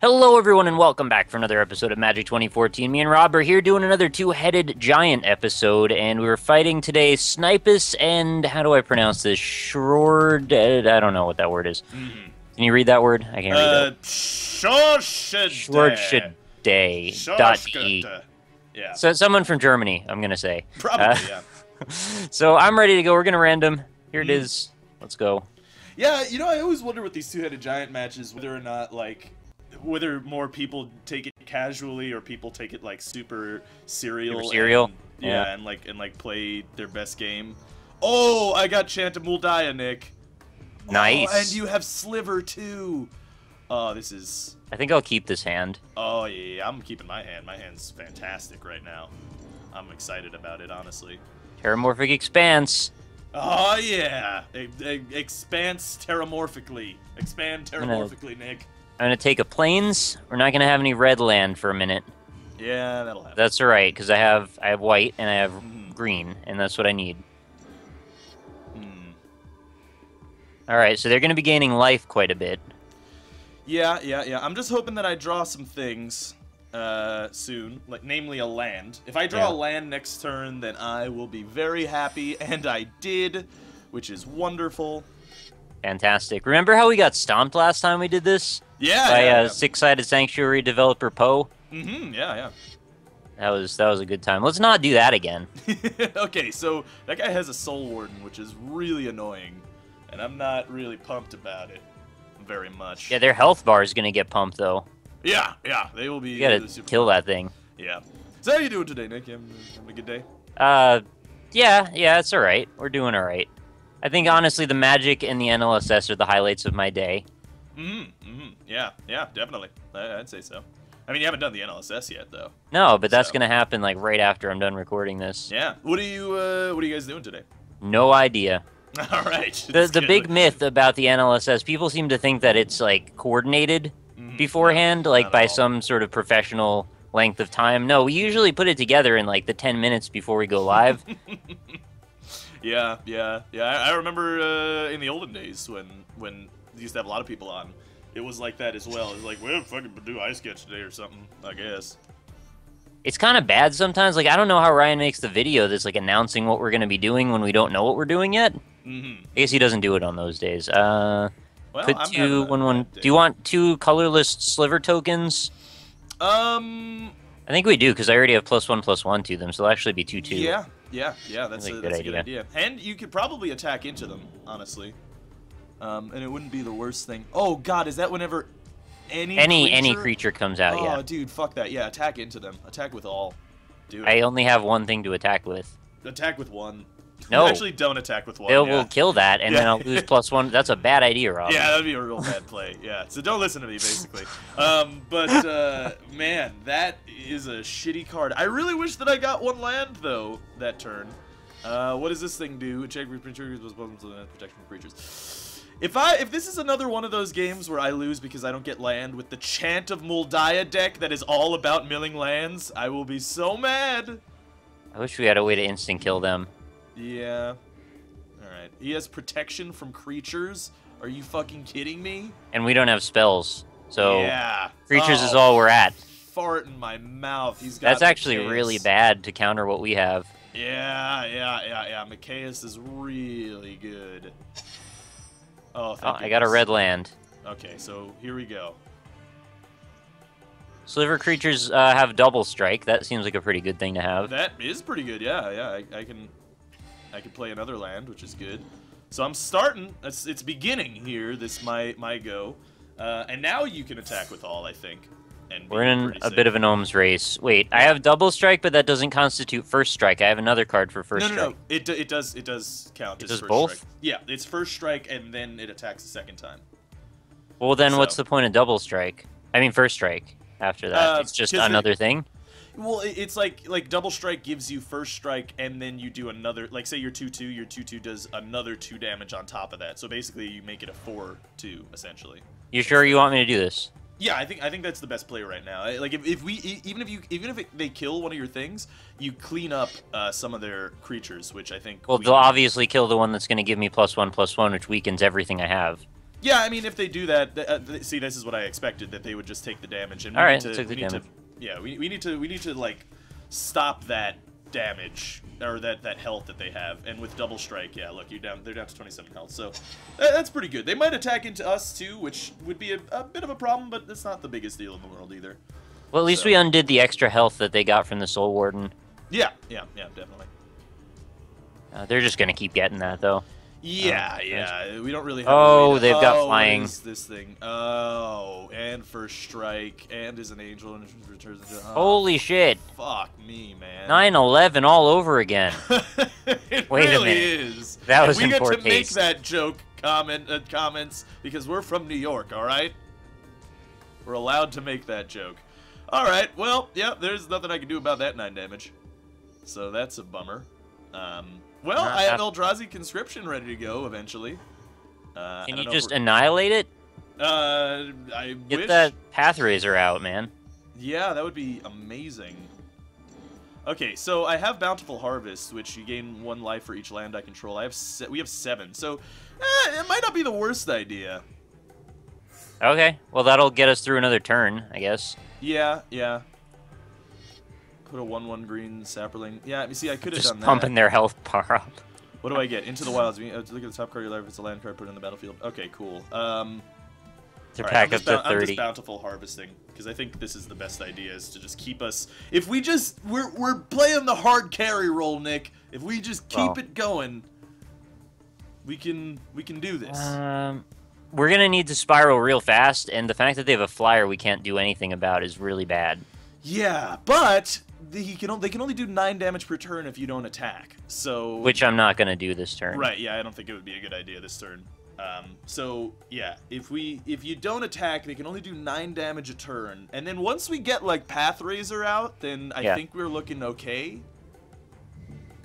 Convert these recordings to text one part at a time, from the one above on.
Hello, everyone, and welcome back for another episode of Magic 2014. Me and Rob are here doing another two-headed giant episode, and we were fighting today Snipus and, how do I pronounce this? Shrord... I don't know what that word is. Mm-hmm. Can you read that word? I can't read that. Shorshade.de. Yeah. So someone from Germany, I'm going to say. Probably, yeah. So I'm ready to go. We're going to random. Here it is. Let's go. Yeah, you know, I always wonder with these two-headed giant matches whether or not, like, whether more people take it casually or people take it, like, super serial. Super serial? Yeah, and play their best game. Oh, I got Chant of Muldaya, Nick. Nice. Oh, and you have Sliver, too. Oh, this is... I think I'll keep this hand. Oh, yeah, I'm keeping my hand. My hand's fantastic right now. I'm excited about it, honestly. Terramorphic Expanse. Oh, yeah. Expanse terramorphically. Expand terramorphically, Nick. I'm going to take a plains. We're not going to have any red land for a minute. Yeah, that'll happen. That's all right, because I have white and I have green, and that's what I need. All right, so they're going to be gaining life quite a bit. Yeah. I'm just hoping that I draw some things soon, like namely a land. If I draw a land next turn, then I will be very happy, and I did, which is wonderful. Fantastic. Remember how we got stomped last time we did this? Yeah. By Six-Sided Sanctuary developer Poe? Yeah. That was a good time. Let's not do that again. Okay, so that guy has a Soul Warden, which is really annoying, and I'm not really pumped about it very much. Yeah, their health bar is going to get pumped, though. Yeah, they will be... You gotta kill that thing. Yeah. So how you doing today, Nick? You having a good day? Yeah, it's alright. We're doing alright. I think, honestly, the Magic and the NLSS are the highlights of my day. Yeah, definitely. I'd say so. I mean, you haven't done the NLSS yet, though. No, but that's gonna happen, like, right after I'm done recording this. Yeah. What are you guys doing today? No idea. All right. The big myth about the NLSS, people seem to think that it's, like, coordinated beforehand, like, by some sort of professional length of time. No, we usually put it together in, like, the 10 minutes before we go live. Yeah. I remember in the olden days when we used to have a lot of people on, it was like that as well. It was like, well, fucking do ice sketch today or something, I guess. It's kind of bad sometimes. Like, I don't know how Ryan makes the video that's, like, announcing what we're going to be doing when we don't know what we're doing yet. I guess he doesn't do it on those days. Well, put two, one. Do you want 2 colorless sliver tokens? I think we do, because I already have +1/+1 to them, so they'll actually be 2/2. Yeah, that's a good idea. And you could probably attack into them, honestly. And it wouldn't be the worst thing. Oh god, is that whenever any creature comes out? Yeah. Oh, dude, fuck that. Yeah, attack into them. Attack with all. Do it. I only have one thing to attack with. Attack with one. No. Actually, don't attack with one. We'll kill that, and then I'll lose +1. That's a bad idea, Rob. Yeah, that'd be a real bad play. Yeah, so don't listen to me, basically. But man, that is a shitty card. I really wish that I got one land, though, that turn. What does this thing do? Check triggers was protection from creatures. If this is another one of those games where I lose because I don't get land with the Chant of Muldaya deck that is all about milling lands, I will be so mad. I wish we had a way to instant kill them. Yeah. Alright. He has protection from creatures? Are you fucking kidding me? And we don't have spells, so yeah. Creatures is all we're at. Fart in my mouth. He's got That's actually really bad to counter what we have. Yeah. Micaeus is really good. Oh, I got a red land. Okay, so here we go. Sliver creatures have double strike. That seems like a pretty good thing to have. That is pretty good, yeah. I can play another land, which is good. So I'm starting. It's beginning here. This my go, and now you can attack with all. I think. And we're in a bit of an ohms race. Wait, I have double strike, but that doesn't constitute first strike. I have another card for first strike. No. It does count. It as does first both? Strike. Yeah, it's first strike, and then it attacks a second time. Well, then what's the point of double strike? I mean, first strike. After that, it's just another thing. Well, it's like double strike gives you first strike, and then you do another. Like, say you're 2/2, your 2/2 does another 2 damage on top of that. So basically, you make it a 4/2 essentially. You sure you want me to do this? Yeah, I think that's the best play right now. Like even if they kill one of your things, you clean up some of their creatures, which I think. Well, they'll obviously kill the one that's going to give me +1/+1, which weakens everything I have. Yeah, I mean, if they do that, see, this is what I expected, that they would just take the damage, and we All right, need to, took the we need damage. to, yeah, we need to like stop that damage or that health that they have. And with double strike, yeah, look, they're down to 27 health, so that's pretty good. They might attack into us too, which would be a bit of a problem, but it's not the biggest deal in the world either. Well, at least we undid the extra health that they got from the Soul Warden. Yeah, definitely. They're just gonna keep getting that though. Yeah, we don't really have Oh, a way to, they've got flying. What is this thing? Oh, and first strike, and is an angel, and returns into... Oh, Holy shit. fuck me, man. 9/11 all over again. It Wait a really minute. is. That was we in get poor to make taste. that joke comments because we're from New York, alright? We're allowed to make that joke. Alright, well, yeah, there's nothing I can do about that 9 damage. So that's a bummer. Well, I have Eldrazi Conscription ready to go eventually. Can you just annihilate it? I Get wish. that Pathrazer out, man. Yeah, that would be amazing. Okay, so I have Bountiful Harvest, which you gain 1 life for each land I control. We have 7, so it might not be the worst idea. Okay, well that'll get us through another turn, I guess. Yeah. Put a 1/1 green sapperling. Yeah, you see, I could have Just done that. pumping their health bar up. What do I get? Into the Wilds. Look at the top card of your life. If it's a land card, put it in the battlefield. Okay, cool. To Alright, pack up to I'm 30. just Bountiful Harvesting, because I think this is the best idea, is to just keep us... If we just... We're playing the hard carry role, Nick. If we just keep it going, we can do this. We're gonna need to spiral real fast, and the fact that they have a flyer we can't do anything about is really bad. Yeah, but they can only do 9 damage per turn if you don't attack. So... Which I'm not gonna do this turn. Right, yeah, I don't think it would be a good idea this turn. So yeah, if you don't attack, they can only do 9 damage a turn, and then once we get like Pathrazer out, then I think we're looking okay.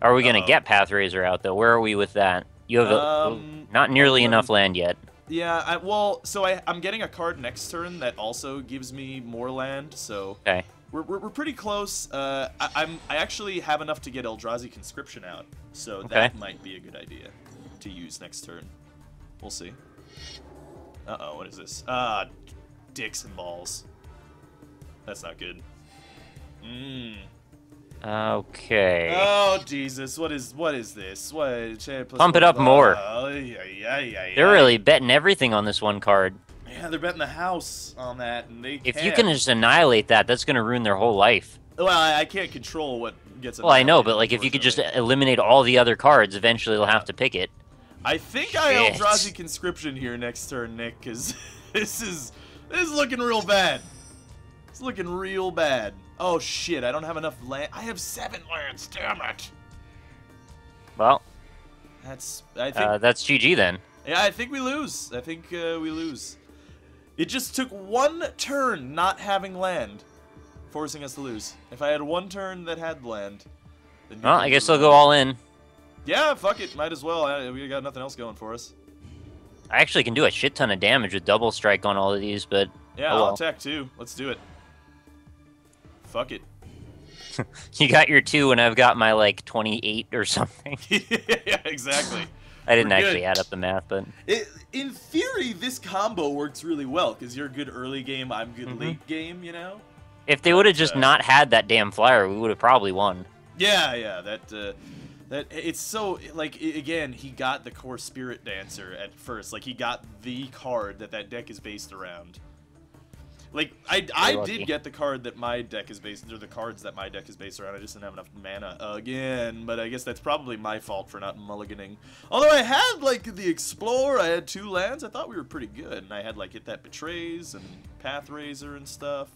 Are we gonna get Pathrazer out though? Where are we with that? You have not nearly enough land yet. Yeah, I'm getting a card next turn that also gives me more land, so okay. We're pretty close. I actually have enough to get Eldrazi Conscription out, so that might be a good idea to use next turn. We'll see. Uh-oh, what is this? Dicks and balls. That's not good. Okay. Oh, Jesus, what is this? Pump it up more. Yeah. They're really betting everything on this one card. Yeah, they're betting the house on that, and they If you can just annihilate that, that's gonna ruin their whole life. Well, I can't control what gets Well, I know, but like if you could just eliminate all the other cards, eventually they'll have to pick it. I think I Eldrazi Conscription here next turn, Nick, because this is looking real bad. It's looking real bad. Oh shit! I don't have enough land. I have 7 lands. Damn it. Well, I think that's GG then. Yeah, I think we lose. I think we lose. It just took 1 turn not having land, forcing us to lose. If I had 1 turn that had land, then well, I guess they'll go all in. Yeah, fuck it. Might as well. We got nothing else going for us. I actually can do a shit ton of damage with double strike on all of these, but yeah, I'll attack too. Let's do it. Fuck it. You got your 2 and I've got my like 28 or something. Yeah, exactly. I didn't actually add up the math, but in theory, this combo works really well because you're good early game, I'm good late game. You know. If they would have just not had that damn flyer, we would have probably won. Yeah. That it's so like again, he got the core Spirit Dancer at first. Like he got the card that deck is based around. Like I did get the card that my deck is based, or the cards that my deck is based around. I just didn't have enough mana again, but I guess that's probably my fault for not mulliganing. Although I had like the Explorer, I had 2 lands. I thought we were pretty good, and I had like Hit That Betrays and Pathrazer and stuff.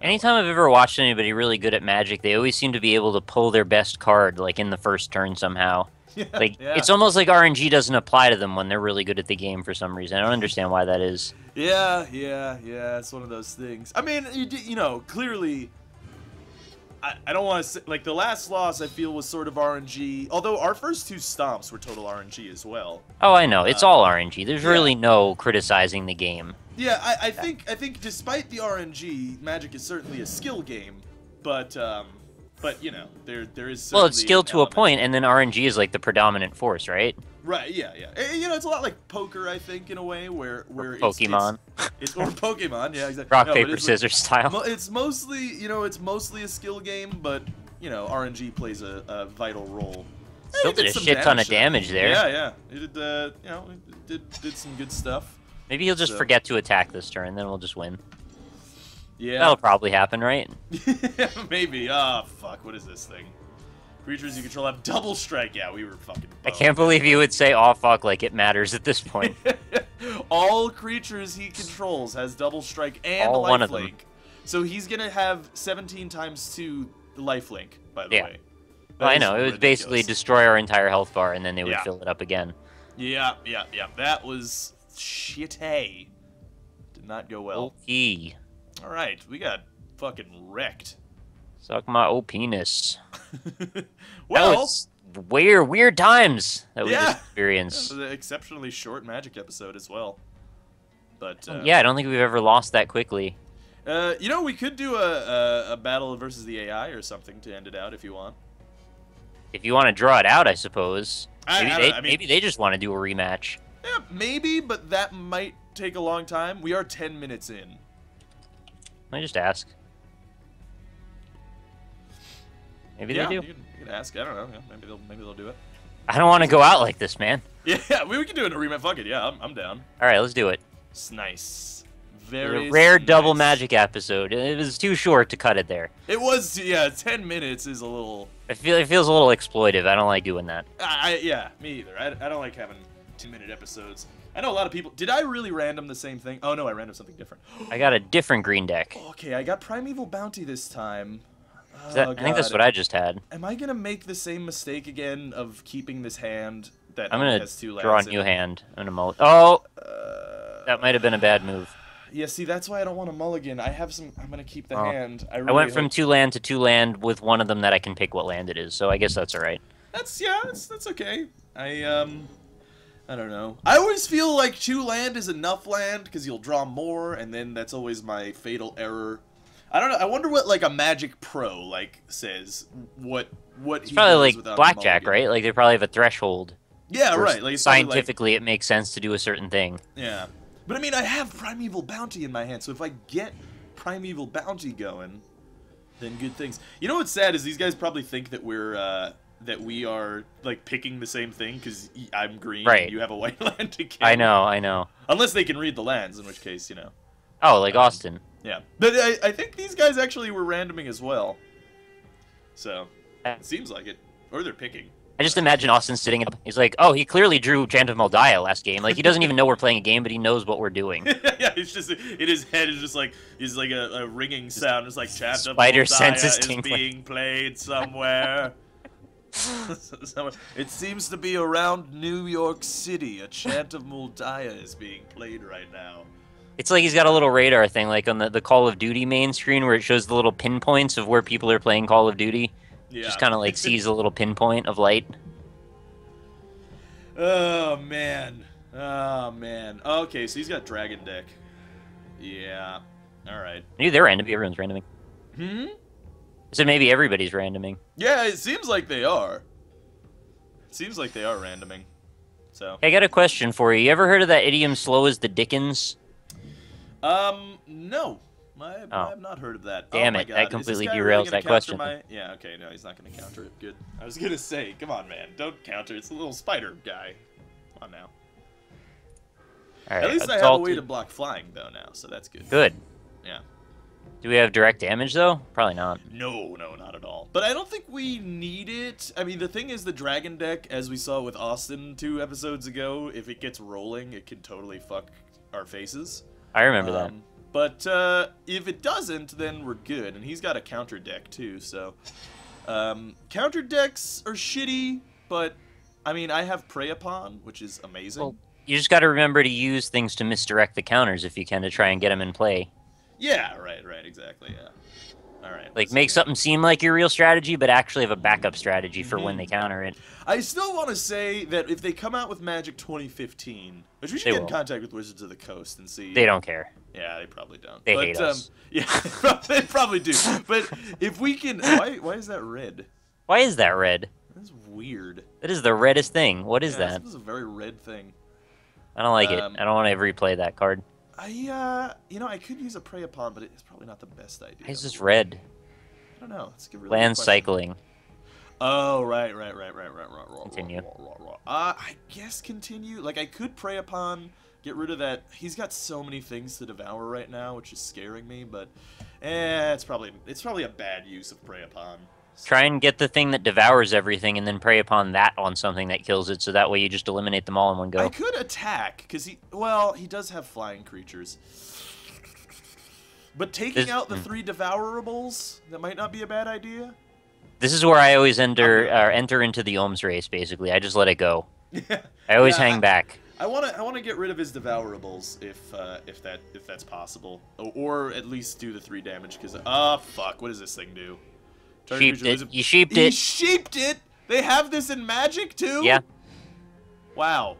Anytime I've ever watched anybody really good at Magic, they always seem to be able to pull their best card like in the first turn somehow. It's almost like RNG doesn't apply to them when they're really good at the game for some reason. I don't understand why that is. Yeah. It's one of those things. I mean, you know, clearly, I don't want to say, like, the last loss I feel was sort of RNG, although our first 2 stomps were total RNG as well. Oh, I know. It's all RNG. There's really no criticizing the game. Yeah, I think despite the RNG, Magic is certainly a skill game, but you know, there is certainly well, it's skill to a point, and then RNG is like the predominant force, right? Right, yeah, yeah. You know, it's a lot like poker, I think, in a way, where Pokemon. It's or Pokemon, yeah, exactly. Rock, No, paper, scissors style. It's mostly, you know, it's mostly a skill game, but you know, RNG plays a vital role. Still did a shit ton of damage there. Yeah, yeah. It did, you know, it did some good stuff. Maybe he'll just forget to attack this turn, then we'll just win. Yeah. That'll probably happen, right? Maybe. Ah, fuck. What is this thing? Creatures you control have double strike. Yeah, we were fucking boned. I can't believe you would say, "Oh fuck," like it matters at this point. All creatures he controls has double strike and lifelink. So he's gonna have 17 times 2 lifelink, by the way. Well, I know. It was basically destroy our entire health bar, and then they would fill it up again. Yeah, yeah, yeah. That was shitty. Did not go well. Okay. All right, we got fucking wrecked. Suck my old penis. Well, that was weird times that we just experienced. Yeah, it was an exceptionally short Magic episode as well. But yeah, I don't think we've ever lost that quickly. You know, we could do a battle versus the AI or something to end it out if you want. If you want to draw it out, I suppose. I mean, maybe they just want to do a rematch. Yeah, maybe, but that might take a long time. We are 10 minutes in. Let me just ask. Maybe they do. You can ask. I don't know. Yeah, maybe they'll do it. I don't want to go out like this, man. Yeah, we can do it in a rematch. Fuck it. Yeah, I'm down. All right, let's do it. It's nice. Very a rare double Magic episode. It was too short to cut it there. It was. Yeah, 10 minutes is a little. It feels a little exploitive. I don't like doing that. Yeah, me either. I don't like having 2-minute episodes. I know a lot of people. Did I really random the same thing? Oh no, I random something different. I got a different green deck. Okay, I got Primeval Bounty this time. I think that's what I just had. Am I gonna make the same mistake again of keeping this hand that I'm only gonna has 2 lands draw a new hand. I'm gonna that might have been a bad move. Yeah, see, that's why I don't want to mulligan. I have some. I'm gonna keep the hand. I went from 2 land to 2 land with one of them that I can pick what land it is. So I guess that's all right. That's okay. I don't know. I always feel like 2 land is enough land because you'll draw more, and then that's always my fatal error. I don't know. I wonder what like a Magic Pro says. What it's probably like blackjack, right? Like they probably have a threshold. Yeah, right. Like scientifically, it makes sense to do a certain thing. Yeah, but I mean, I have Primeval Bounty in my hand, so if I get Primeval Bounty going, then good things. You know what's sad is these guys probably think that we are like picking the same thing because I'm green and you have a white land to kill. I know. Unless they can read the lands, in which case, you know. Oh, like Austin. Yeah, but I think these guys actually were randoming as well. So it seems like it, or they're picking. I just imagine Austin sitting up. He's like, oh, he clearly drew Chant of Moldiah last game. Like he doesn't even know we're playing a game, but he knows what we're doing. Yeah, it's just in his head is just like a ringing sound. It's like Chant of Spider Moldiah senses is being played somewhere. It seems to be around New York City. A Chant of Moldiah is being played right now. It's like he's got a little radar thing, like on the Call of Duty main screen, where it shows the little pinpoints of where people are playing Call of Duty. Yeah. Just kind of like sees a little pinpoint of light. Oh man. Okay, so he's got Dragon Deck. Yeah. All right. Maybe they're randoming. Everyone's randoming. So maybe everybody's randoming. Yeah, it seems like they are. Randoming. So. Hey, I got a question for you. You ever heard of that idiom, slow as the Dickens? No. I have not heard of that. Damn it, that completely derails that question. Yeah, okay, no, he's not going to counter it. Good. I was going to say, come on, man, don't counter. It's a little spider guy. Come on now. All right, at least I have a way to block flying, though, now, so that's good. Good. Yeah. Do we have direct damage, though? Probably not. No, not at all. But I don't think we need it. I mean, the thing is, the Dragon Deck, as we saw with Austin 2 episodes ago, if it gets rolling, it can totally fuck our faces. I remember that. But if it doesn't, then we're good. And he's got a counter deck, too, so... counter decks are shitty, but, I mean, I have Prey Upon, which is amazing. Well, you just got to remember to use things to misdirect the counters if you can to try and get them in play. Yeah, right, exactly, yeah. All right. Like, make something seem like your real strategy, but actually have a backup strategy for when they counter it. I still want to say that if they come out with Magic 2015, which we should get in contact with Wizards of the Coast and see... They don't care. Yeah, they probably don't. They hate us. Yeah, they probably do. But if we can... Why is that red? Why is that red? That's weird. That is the reddest thing. What is Yeah, that? this is a very red thing. I don't like it. I don't want to replay that card. You know, I could use a Prey Upon, but it's probably not the best idea. Why is this red? I don't know. Let's give Land cycling. Oh, right. Continue. I guess continue. Like, I could Prey Upon, get rid of that. He's got so many things to devour right now, which is scaring me, but it's probably a bad use of Prey Upon. Try and get the thing that devours everything and then prey upon that on something that kills it, so that way you just eliminate them all in one go. I could attack, because he does have flying creatures. But taking out the 3 devourables, that might not be a bad idea. This is where I always enter into the Ohms race, basically. I just let it go. I always hang back. I want to get rid of his devourables if that's possible, or at least do the 3 damage, because fuck, what does this thing do? Sheeped it. You sheeped it. He sheeped it. They have this in Magic too. Yeah. Wow.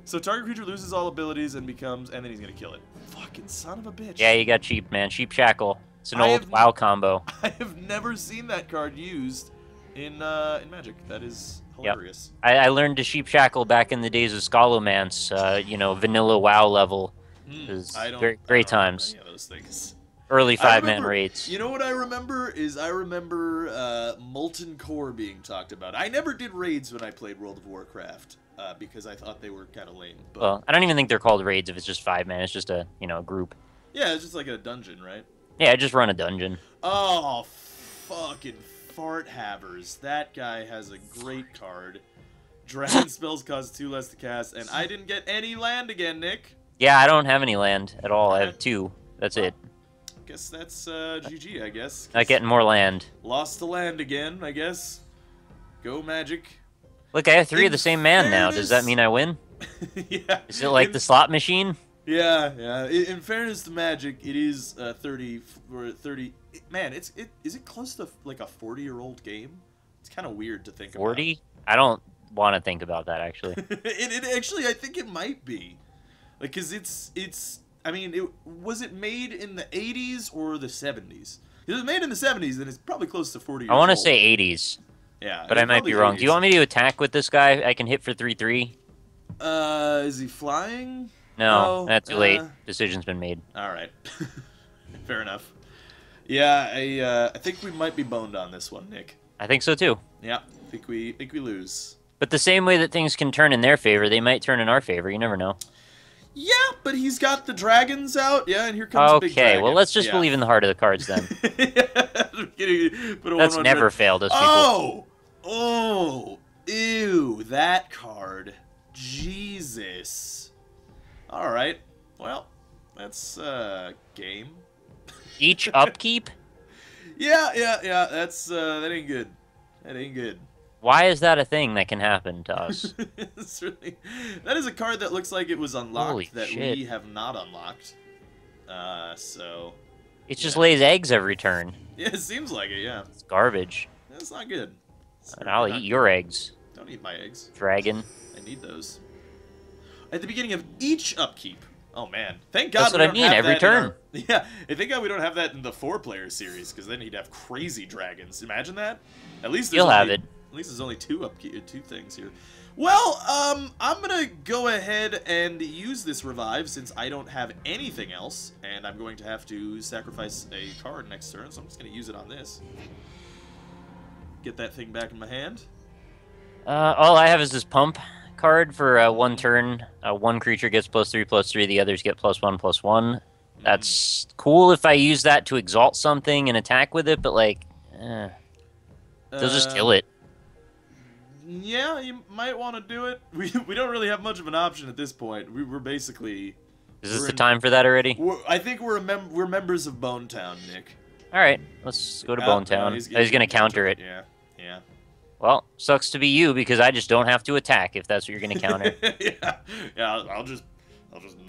So target creature loses all abilities and then he's gonna kill it. Fucking son of a bitch. Yeah, you got sheep, man. Sheep shackle. It's an old WoW combo. I have never seen that card used in Magic. That is hilarious. Yep. I learned to sheep shackle back in the days of Scholomance. You know, vanilla WoW level. It was great times. Any of those things. Early 5-man raids. You know what I remember is Molten Core being talked about. I never did raids when I played World of Warcraft because I thought they were kind of lame. But... Well, I don't even think they're called raids if it's just 5-man. It's just a group. Yeah, it's just like a dungeon, right? Yeah, I just run a dungeon. Oh, fucking fart havers! That guy has a great card. Dragon spells cost 2 less to cast, and I didn't get any land again, Nick. Yeah, I don't have any land at all. I have 2. That's it. Guess that's GG, I guess. Not getting more land. Lost the land again, I guess. Go Magic. Look, I have 3 of the same man now. Does that mean I win? Yeah. Is it like the slot machine? Yeah. In fairness to Magic, it is 30. Man, is it close to like a 40-year-old game? It's kind of weird to think 40? about. I don't want to think about that actually. it actually, I think it might be, like, cause it's. I mean, was it made in the 80s or the 70s? If it was made in the 70s, then it's probably close to 40 years old. I want to say 80s. Yeah. But I might be wrong. 80s. Do you want me to attack with this guy? I can hit for 3/3. Is he flying? No, that's too late. Decision's been made. All right. Fair enough. Yeah, I think we might be boned on this one, Nick. I think so too. Yeah, I think we lose. But the same way that things can turn in their favor, they might turn in our favor. You never know. Yeah, but he's got the dragons out. Yeah, and here comes a big dragon. Okay, well, let's just believe in the heart of the cards then. That's never failed us, people. Oh, ew, that card. Jesus. All right, well, that's game. Each upkeep? Yeah, that's, that ain't good. That ain't good. Why is that a thing that can happen to us? That is a card that looks like it was unlocked. Holy that shit. we have not unlocked. So... It just lays eggs every turn. Yeah, it seems like it, yeah. It's garbage. That's not good. I'll eat your eggs. Don't eat my eggs. Dragon. I need those. At the beginning of each upkeep. Oh, man. Thank God That's what I mean, every turn. Yeah, thank God we don't have that in the 4-player series, because then he'd have crazy dragons. Imagine that. At least You'll have it. At least there's only two things here. Well, I'm gonna go ahead and use this revive since I don't have anything else, and I'm going to have to sacrifice a card next turn, so I'm just gonna use it on this. Get that thing back in my hand. All I have is this pump card for 1 turn. One creature gets +3/+3, the others get +1/+1. That's cool if I use that to exalt something and attack with it, but like, they'll just kill it. Yeah, you might want to do it. We don't really have much of an option at this point. We're basically... Is this the time for that already? I think we're members of Bone Town, Nick. Alright, let's go to Bone Town. He's gonna counter it. Yeah. Well, sucks to be you because I just don't have to attack if that's what you're gonna counter. yeah. I'll just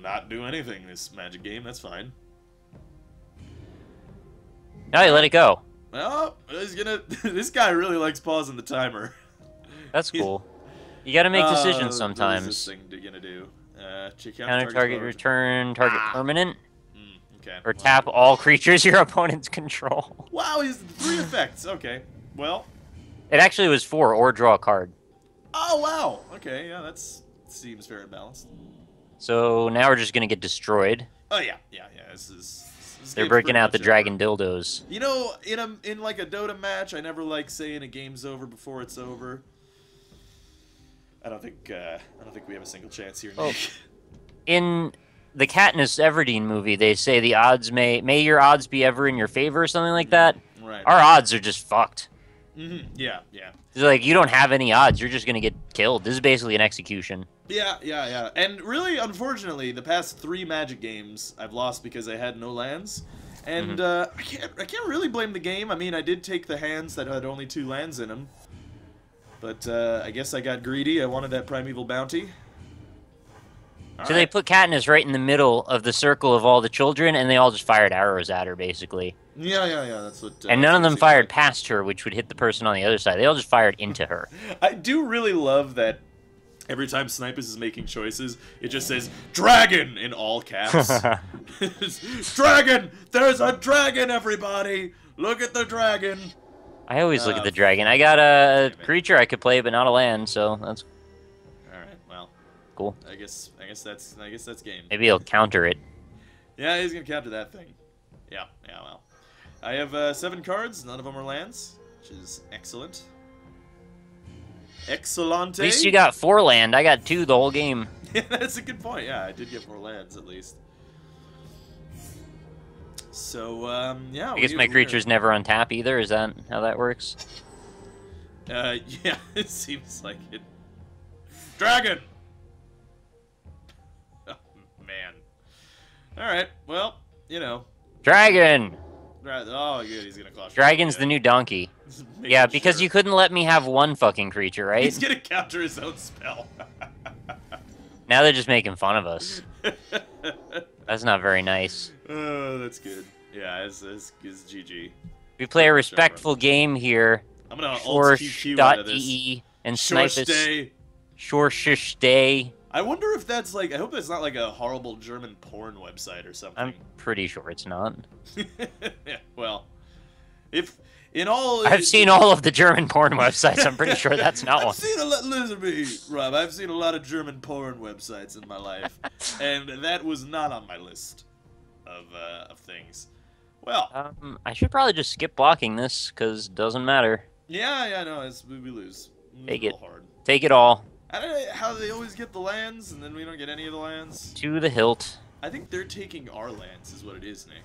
not do anything this Magic game. That's fine. Now you let it go. Well, he's gonna. This guy really likes pausing the timer. That's cool. You gotta make decisions sometimes. What is this thing gonna do? Counter target, return target permanent. Okay. Or tap all creatures your opponents control. Wow, he's 3 effects. Okay. Well. It actually was 4, or draw a card. Oh, wow. Okay, yeah, seems fair and balanced. So now we're just gonna get destroyed. Oh, yeah. This They're game's breaking pretty out the much dragon over. dildos. You know, in like a Dota match, I never like saying a game's over before it's over. I don't think we have a single chance here, Nick. Oh. In the Katniss Everdeen movie, they say the odds may your odds be ever in your favor or something like that. Right. Our odds are just fucked. Yeah. It's like you don't have any odds. You're just gonna get killed. This is basically an execution. Yeah. And really, unfortunately, the past 3 Magic games I've lost because I had no lands. And I can't really blame the game. I mean, I did take the hands that had only 2 lands in them. But I guess I got greedy. I wanted that Primeval Bounty. So they put Katniss right in the middle of the circle of all the children, and they all just fired arrows at her, basically. Yeah. That's what. And none of them fired past her, which would hit the person on the other side. They all just fired into her. I do really love that every time Snipers is making choices, it just says, "Dragon!" in all caps. Dragon! There's a dragon, everybody! Look at the dragon! I always look at the dragon. I got a creature I could play, but not a land, so that's Alright, well. cool. I guess that's game. Maybe he'll counter it. Yeah, he's gonna counter that thing. Yeah, well. I have 7 cards, none of them are lands, which is excellent. Excellente. At least you got 4 land. I got 2 the whole game. Yeah, that's a good point. Yeah, I did get 4 lands at least. So, yeah. I guess my creature's never untap either. Is that how that works? Yeah, it seems like it. Dragon! Oh, man. Alright, well, you know. Dragon! Oh, good, he's gonna claw. Dragon's the new donkey. Yeah, because you couldn't let me have 1 fucking creature, right? He's gonna counter his own spell. Now they're just making fun of us. That's not very nice. Oh, that's good. Yeah, it's GG. We play a respectful game here. I'm gonna alt QQ out of this. Shorsh.de and Snipus. Day. Shorshish Day. I wonder if that's like, I hope that's not like a horrible German porn website or something. I'm pretty sure it's not. Yeah, well, if in all... I've seen all of the German porn websites. I'm pretty sure that's not one. Listen to me, Rob. I've seen a lot of German porn websites in my life, and that was not on my list of things. Well, I should probably just skip blocking this, because it doesn't matter. Yeah, no, we lose. Take it. Hard. Take it all. I don't know how they always get the lands, and then we don't get any of the lands. To the hilt. I think they're taking our lands, is what it is, Nick.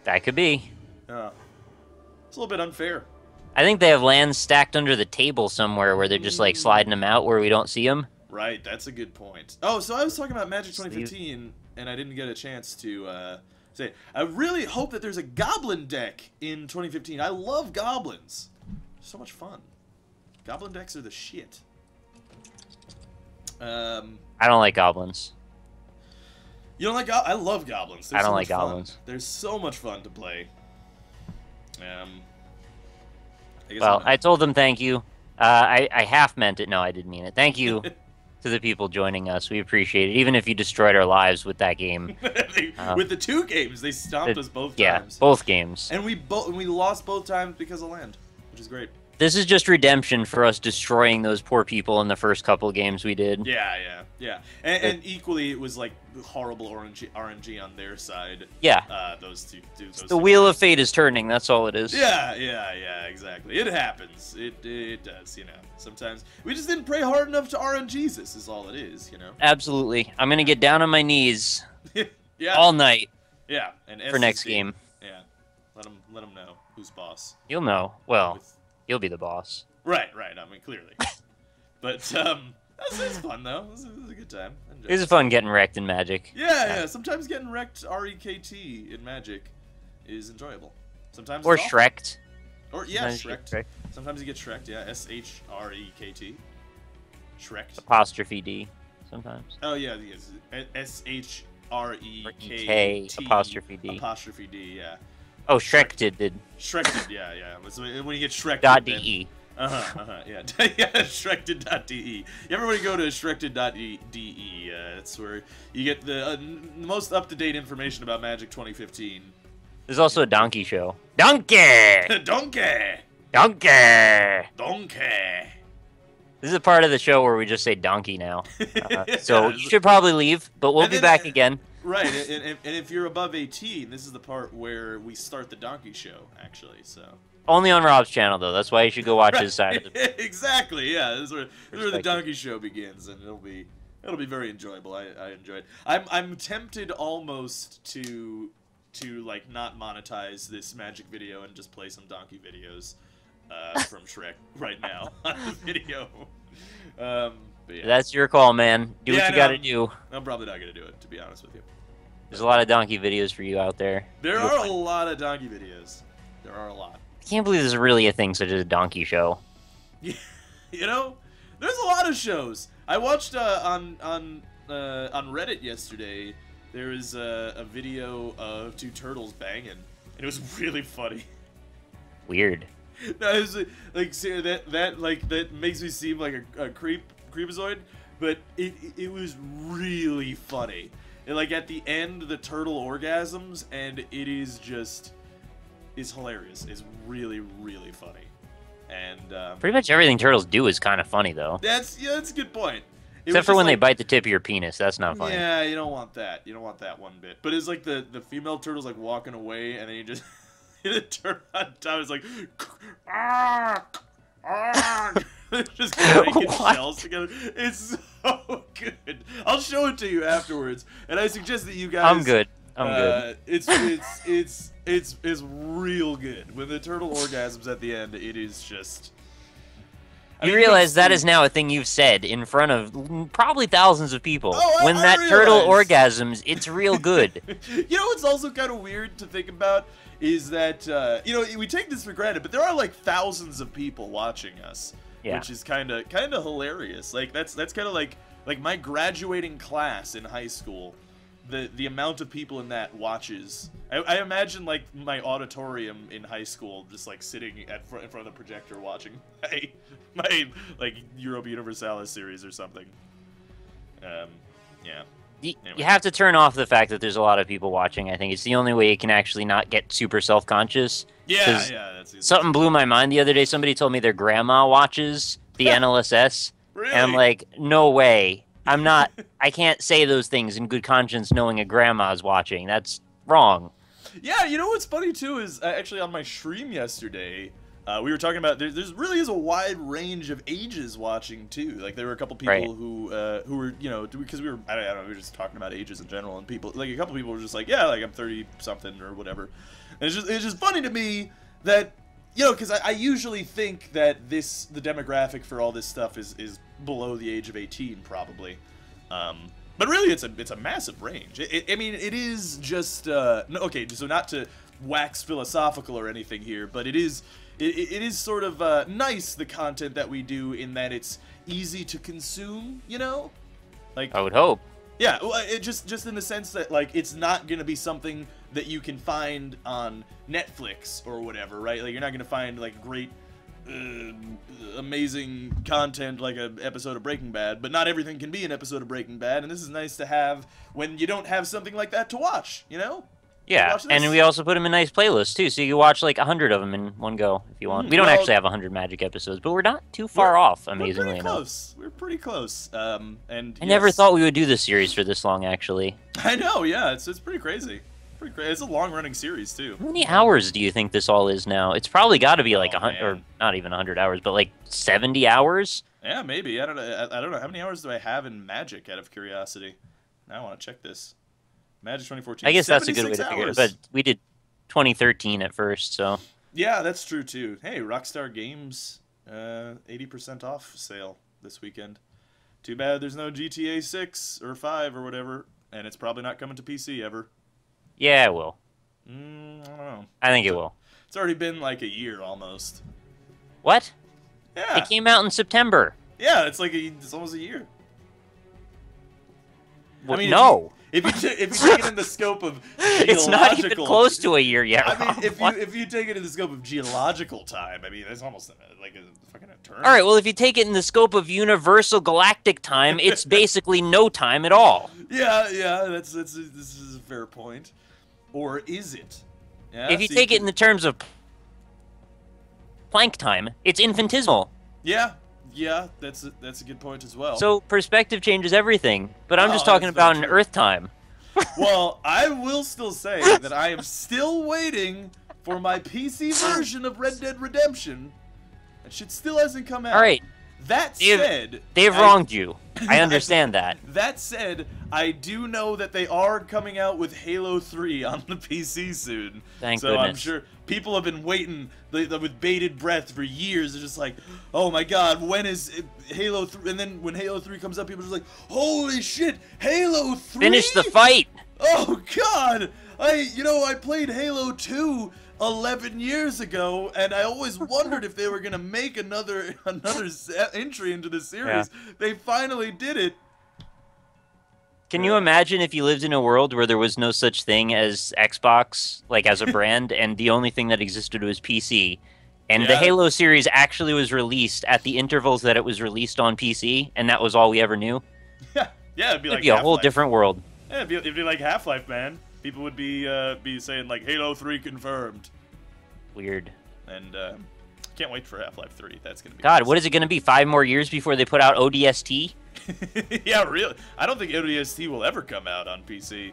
That could be. Yeah. It's a little bit unfair. I think they have lands stacked under the table somewhere where they're just, like, sliding them out where we don't see them. Right, that's a good point. Oh, so I was talking about Magic 2015, and I didn't get a chance to say. I really hope that there's a Goblin deck in 2015. I love Goblins. So much fun. Goblin decks are the shit. I don't like goblins. You don't like goblins? I love goblins. They're I don't so like much goblins. Fun. They're so much fun to play. Well, I told them thank you. I half meant it. No, I didn't mean it. Thank you to the people joining us. We appreciate it. Even if you destroyed our lives with that game. With the 2 games, they stomped us both times. Yeah, both games. And we lost both times because of land, which is great. This is just redemption for us destroying those poor people in the first couple games we did. Yeah. And equally, it was like horrible RNG on their side. Yeah. Those two. The wheel of fate is turning. That's all it is. Yeah, exactly. It happens. It does, you know. Sometimes we just didn't pray hard enough to RNGesus is all it is, you know. Absolutely. I'm gonna get down on my knees. Yeah. All night. Yeah. And for next game. Yeah. Let them know who's boss. You'll know. Well. You'll be the boss. Right. I mean, clearly. But, it's fun, though. It was a good time. It was fun getting wrecked in Magic. Yeah. Sometimes getting wrecked, R-E-K-T, in Magic is enjoyable. Sometimes or it's Shrek'd. Or, yeah, Shrek'd. Sometimes you get Shrek'd, yeah. S-H-R-E-K-T. Shrek'd. Apostrophe D, sometimes. Oh, yeah. S-H-R-E-K-T. Apostrophe D. Apostrophe D, yeah. Oh, Shrek did. Shrek did, yeah. So when you get Shrek .de. Yeah. Shrekted.de. You ever want to go to Shrekted.de? That's where you get the most up-to-date information about Magic 2015. There's also a donkey show. Donkey! Donkey! Donkey! Donkey. This is a part of the show where we just say donkey now. So Yeah. you should probably leave, but we'll And be then- back again. Right, and if you're above 18, this is the part where we start the donkey show, actually. So Only on Rob's channel, though. That's why you should go watch his side of the... exactly, yeah. This is where the Perspective. donkey show begins, and it'll be very enjoyable. I enjoy it. I'm tempted almost to like not monetize this magic video and just play some donkey videos from Shrek right now on the video. But yeah. That's your call, man. Do what you gotta do. I'm probably not gonna do it, to be honest with you. There's a lot of donkey videos for you out there. There You'll are find- a lot of donkey videos. There are a lot. I can't believe there's really a thing such as a donkey show. You know, there's a lot of shows. I watched on Reddit yesterday. There was a video of two turtles banging, and it was really funny. Weird. No, it was like that makes me seem like a creepazoid, but it was really funny. And like at the end, the turtle orgasms, and it is just is hilarious. It's really funny, and Pretty much everything turtles do is kind of funny, though. that's a good point. It Except was for just when they like- bite the tip of your penis. That's not funny. Yeah, you don't want that. You don't want that one bit. But it's like the female turtle's like walking away, and then you just the turtle on top is like, just breaking What? shells together. It's so good. I'll show it to you afterwards, and I suggest that you guys. I'm good. I'm good. It's real good. When the turtle orgasms at the end, it is just. I You mean, realize that see- is now a thing you've said in front of probably thousands of people. Oh, when I that turtle realize. orgasms, it's real good. You know what's also kind of weird to think about is that you know, we take this for granted, but there are like thousands of people watching us, Yeah. which is kind of hilarious. Like that's kind of like my graduating class in high school. The amount of people in that watches. I imagine like my auditorium in high school, just like sitting in front of the projector watching my like Europa Universalis series or something. Yeah. You Anyway. have to turn off the fact that there's a lot of people watching. I think it's the only way you can actually not get super self-conscious. Yeah, 'Cause yeah. That's Something blew my mind the other day. Somebody told me their grandma watches the NLSS. Really? And I'm like, no way. I'm not, I can't say those things in good conscience knowing a grandma's watching. That's wrong. Yeah, you know what's funny too is actually on my stream yesterday, we were talking about there's really is a wide range of ages watching too. Like there were a couple people Right. who were because we were I don't know we were just talking about ages in general, and people like a couple people were just like, yeah, like I'm 30 something or whatever. And it's just funny to me that because I usually think that the demographic for all this stuff is below the age of 18 probably. But really, it's a massive range. I mean, it is just okay. So not to wax philosophical or anything here, but it is sort of nice, the content that we do, in that it's easy to consume. Like I would hope. yeah, well, it just in the sense that like it's not gonna be something that you can find on Netflix or whatever, right? Like you're not gonna find like great. Amazing content like an episode of Breaking Bad, but not everything can be an episode of Breaking Bad, and this is nice to have when you don't have something like that to watch, Yeah, Watch and this. we also put them in nice playlists too, so you can watch like 100 of them in one go if you want. We don't well- actually have 100 Magic episodes, but we're not too far off, amazingly enough. We're pretty close. And I never yes. thought we would do this series for this long, actually. I know, yeah, it's pretty crazy. Pretty crazy. It's a long-running series too. How many hours do you think this all is now? It's probably got to be like Oh, 100, or man. not even 100 hours, but like 70 hours. Yeah, maybe. I don't know. I don't know. How many hours do I have in Magic? Out of curiosity, now I want to check this. Magic 2014. I guess that's a good way to 76 figure it. hours. But we did 2013 at first, so Yeah, that's true too. Hey, Rockstar Games, 80% off sale this weekend. Too bad there's no GTA 6 or 5 or whatever, and it's probably not coming to PC ever. yeah, it will. I don't know. I think it will. It's already been like a year almost. What? Yeah, It came out in September. yeah, it's like it's almost a year. Well, mean, no. If you take it in the scope of It's not even geological- close to a year yet. I mean, Rob. if What? you take it in the scope of geological time, I mean, that's almost like a fucking eternity. All right, well, if you take it in the scope of universal galactic time, it's basically no time at all. Yeah, this is a fair point. Or is it? Yeah, If you see, take it in the terms of plank time. It's infinitesimal. Yeah, yeah, that's a good point as well. So perspective changes everything. But I'm just Oh, talking that's very about in true. Earth time. Well, I will still say that I am still waiting for my PC version of Red Dead Redemption. That shit still hasn't come out. All right. That said, They've wronged you. I understand that. That said, I do know that they are coming out with Halo 3 on the PC soon. Thank so I'm goodness. sure people have been waiting with bated breath for years. They're just like, oh my god, when is Halo 3? And then when Halo 3 comes up, people are just like, holy shit, Halo 3? Finish the fight! Oh god! I played Halo 2 11 years ago, and I always wondered if they were gonna make another entry into the series. Yeah. They finally did it. Can you imagine if you lived in a world where there was no such thing as Xbox, like as a brand, and the only thing that existed was PC, and the Yeah. Halo series actually was released at the intervals that it was released on PC, and that was all we ever knew? Yeah, it'd be like a whole Half-Life. different world. Yeah, it'd be like Half-Life, man. People would be saying like Halo 3 confirmed, Weird. and can't wait for Half-Life 3. That's gonna be God, awesome. what is it going to be? 5 more years before they put out ODST? Yeah, really. I don't think ODST will ever come out on PC.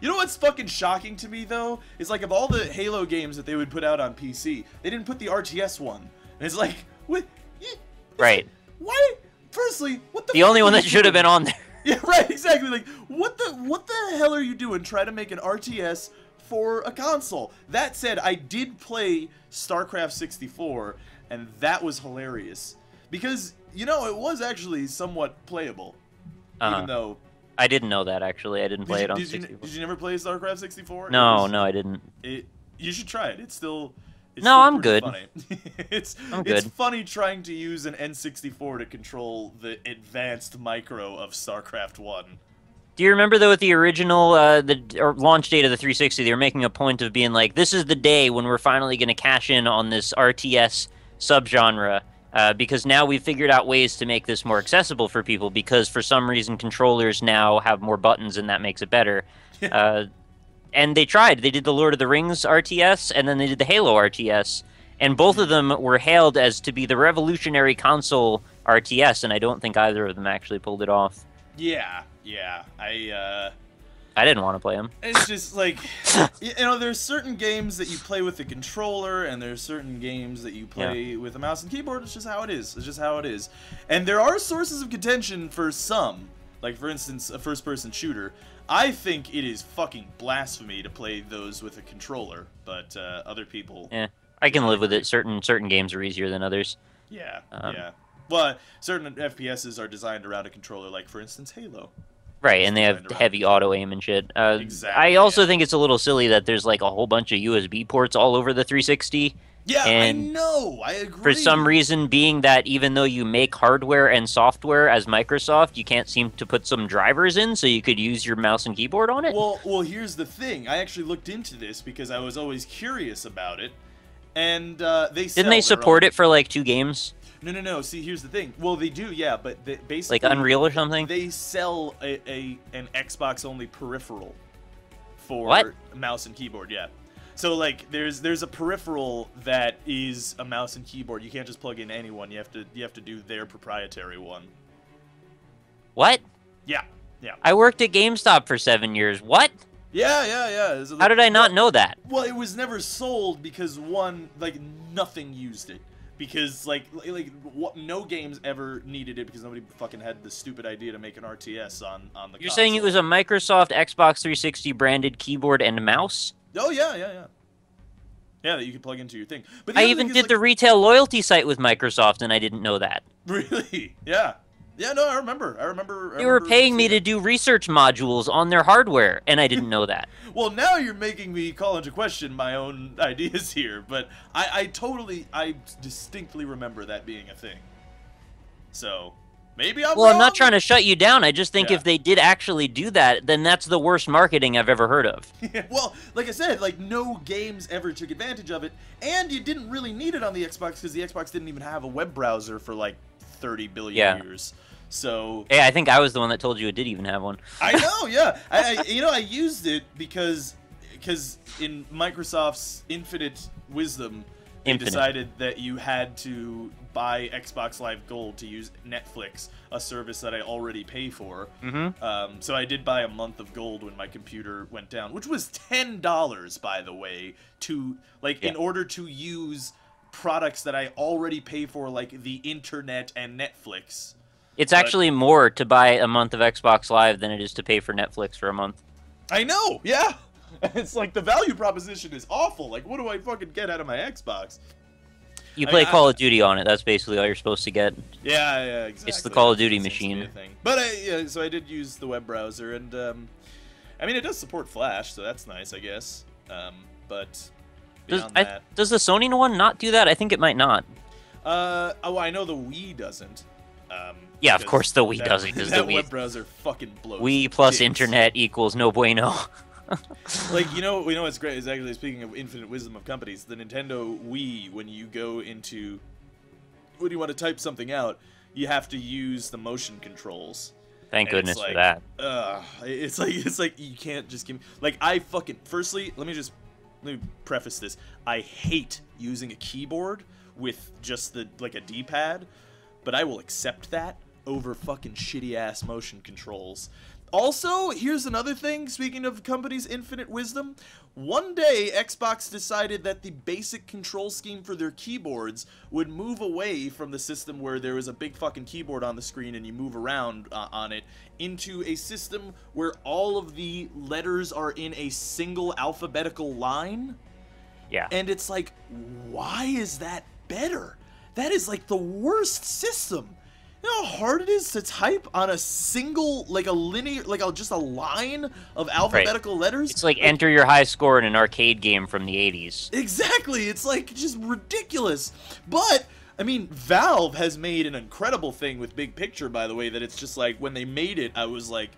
You know what's fucking shocking to me though? Is like of all the Halo games that they would put out on PC, they didn't put the RTS one. And it's like, what? Right. Why? Firstly, what the? The fuck only are one you that should have doing? been on there. Yeah, right. Exactly. Like, what the hell are you doing? Try to make an RTS for a console. That said, I did play StarCraft 64, and that was hilarious because it was actually somewhat playable, even though. I didn't know that, actually. I didn't play it on 64. Did you never play StarCraft 64? No, I didn't. You should try it. It's still. No, I'm pretty good. Funny. It's I'm it's good. funny trying to use an N64 to control the advanced micro of StarCraft 1. Do you remember, though, at the original launch date of the 360, they were making a point of being like, this is the day when we're finally going to cash in on this RTS subgenre, because now we've figured out ways to make this more accessible for people, because for some reason controllers now have more buttons and that makes it better. And they tried. They did the Lord of the Rings RTS, and then they did the Halo RTS, and both of them were hailed as to be the revolutionary console RTS, and I don't think either of them actually pulled it off. Yeah. I didn't want to play them. It's just like, there's certain games that you play with the controller, and there's certain games that you play with a mouse and keyboard. It's just how it is. It's just how it is. And there are sources of contention for some, like for instance, a first-person shooter. I think it is fucking blasphemy to play those with a controller, but other people. Yeah, I can live with it. Certain games are easier than others. Yeah, yeah. Well, certain FPSs are designed around a controller, like for instance Halo. Right, and they have heavy auto aim and shit. Exactly, I also think it's a little silly that there's like a whole bunch of USB ports all over the 360. Yeah, and I know. I agree. For some reason, being that even though you make hardware and software as Microsoft, you can't seem to put some drivers in so you could use your mouse and keyboard on it. Well, here's the thing. I actually looked into this because I was always curious about it, and didn't they support it for like 2 games? No. See, here's the thing. Well, they do, yeah, but basically like Unreal or something. They sell an Xbox-only peripheral for mouse and keyboard. Yeah. So like, there's a peripheral that is a mouse and keyboard. You can't just plug in any one. You have to do their proprietary one. What? Yeah. I worked at GameStop for 7 years. What? Yeah. How did I not know that? Well, it was never sold because nothing used it. Because no games ever needed it because nobody fucking had the stupid idea to make an RTS on the. You're saying it was a Microsoft Xbox 360 branded keyboard and mouse? Oh yeah, that you could plug into your thing. But I even did the retail loyalty site with Microsoft, and I didn't know that. Really? Yeah. No, I remember. They were paying me to do research modules on their hardware, and I didn't know that. Well, now you're making me call into question my own ideas here, but I distinctly remember that being a thing. So, maybe I'm wrong. I'm not trying to shut you down. I just think if they did actually do that, then that's the worst marketing I've ever heard of. Well, like I said, no games ever took advantage of it, and you didn't really need it on the Xbox because the Xbox didn't even have a web browser for 30 billion years. So hey, I think I was the one that told you it did even have one. I know, yeah. I used it because in Microsoft's infinite wisdom, they Infinite. decided that you had to buy Xbox Live Gold to use Netflix, a service that I already pay for. So I did buy a month of Gold when my computer went down, which was $10, by the way, to in order to use products that I already pay for, like the internet and Netflix. It's actually more to buy a month of Xbox Live than it is to pay for Netflix for a month. I know, yeah. It's like the value proposition is awful. Like, what do I fucking get out of my Xbox? You play Call of Duty on it. That's basically all you're supposed to get. Yeah, exactly. It's the Call of Duty machine. But so I did use the web browser, and I mean, it does support Flash, so that's nice, I guess. But beyond that, does the Sony one not do that? I think it might not. Oh, I know the Wii doesn't. Yeah, of course the Wii doesn't. That web browser fucking blows. Wii plus dicks. internet equals no bueno. Like, we know what's great is actually, speaking of infinite wisdom of companies, the Nintendo Wii, when you want to type something out, you have to use the motion controls. Thank goodness for that. It's like you can't just give me, like, firstly, let me preface this. I hate using a keyboard with just a D-pad, but I will accept that over fucking shitty ass motion controls. Also, here's another thing, speaking of companies' infinite wisdom. One day, Xbox decided that the basic control scheme for their keyboards would move away from the system where there was a big fucking keyboard on the screen and you move around on it, into a system where all of the letters are in a single alphabetical line. Yeah. And it's like, why is that better? That is like the worst system. You know how hard it is to type on a single, just a line of alphabetical letters? It's like enter your high score in an arcade game from the 80s. Exactly. It's like just ridiculous. But, I mean, Valve has made an incredible thing with Big Picture, by the way, that it's just like, when they made it, I was like,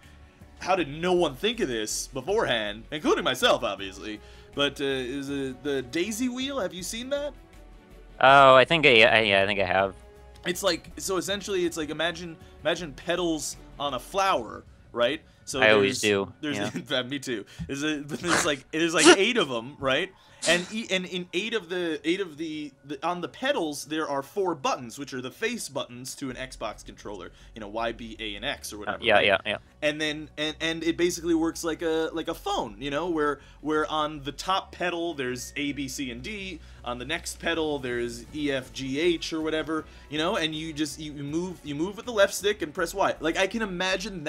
how did no one think of this beforehand? Including myself, obviously. But is it the Daisy Wheel? Have you seen that? Oh, I think I think I have. It's like, so essentially, it's like, imagine petals on a flower, right? So I always do. Yeah. Me too. There's like 8 of them, right? And in eight of the on the petals there are 4 buttons, which are the face buttons to an Xbox controller. You know, Y, B, A, and X or whatever. Yeah. And then and it basically works like a phone, you know, where on the top pedal there's A, B, C, and D. On the next pedal there's E, F, G, H or whatever, you know, and you move with the left stick and press Y. Like, I can imagine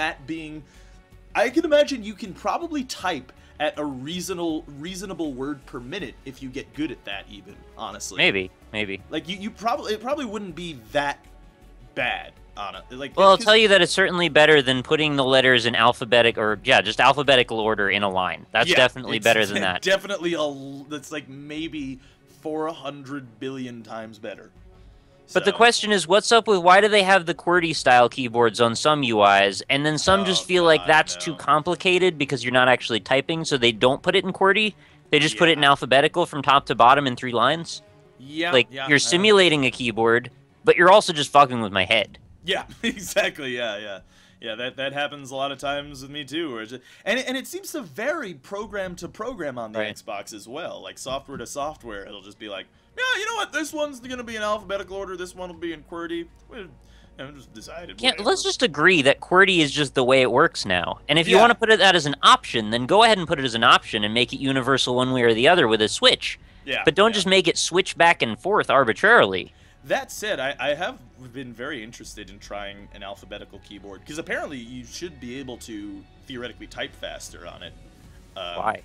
you can probably type at a reasonable word per minute if you get good at that, even, honestly. Maybe. Like, it probably wouldn't be that bad, honestly. Like, well, I'll tell you that it's certainly better than putting the letters in just alphabetical order in a line. That's definitely better than that. Definitely that's like maybe 400 billion times better. But the question is, what's up with why do they have the QWERTY-style keyboards on some UIs, and then some just feel like that's too complicated because you're not actually typing, so they don't put it in QWERTY? They just put it in alphabetical from top to bottom in 3 lines? Yeah. Like, you're simulating a keyboard, but you're also just fucking with my head. Yeah, exactly, yeah. Yeah, that happens a lot of times with me too. And it seems to vary program to program on the Xbox as well. Like, software to software, it'll just be like, yeah, you know what, this one's going to be in alphabetical order, this one will be in QWERTY. We just decided. Yeah, let's just agree that QWERTY is just the way it works now. And if you want to put that as an option, then go ahead and put it as an option and make it universal one way or the other with a switch. Yeah. But don't just make it switch back and forth arbitrarily. That said, I have been very interested in trying an alphabetical keyboard, because apparently you should be able to theoretically type faster on it. Why?